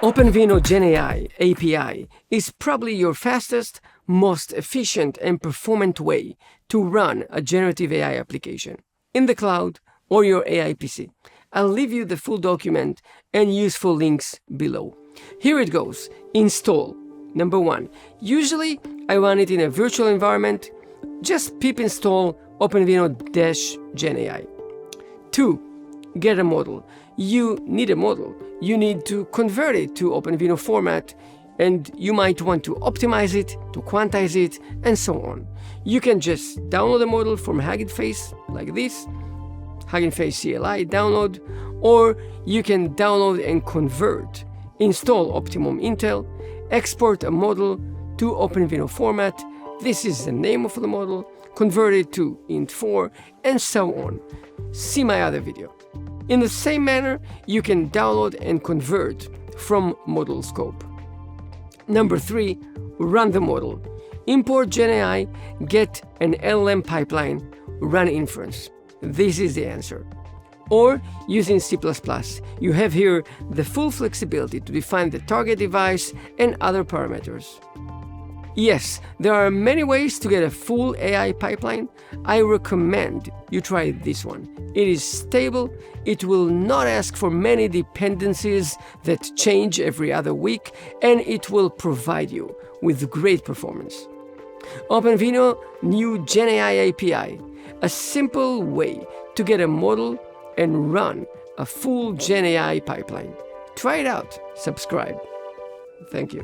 OpenVINO GenAI API is probably your fastest, most efficient and performant way to run a generative AI application in the cloud or your AI PC. I'll leave you the full document and useful links below. Here it goes. Install. Number 1. Usually I run it in a virtual environment. Just pip install OpenVINO-GenAI. 2. Get a model. You need a model. You need to convert it to OpenVINO format, and you might want to optimize it, to quantize it, and so on. You can just download a model from Hugging Face like this, Hugging Face CLI download, or you can download and convert, install Optimum Intel, export a model to OpenVINO format. This is the name of the model, convert it to int4, and so on. See my other video. In the same manner, you can download and convert from model scope. Number 3, run the model. Import GenAI, get an LLM pipeline, run inference. This is the answer. Or using C++, you have here the full flexibility to define the target device and other parameters. Yes, there are many ways to get a full AI pipeline. I recommend you try this one. It is stable, it will not ask for many dependencies that change every other week, and it will provide you with great performance. OpenVINO new GenAI API, a simple way to get a model and run a full GenAI pipeline. Try it out, subscribe. Thank you.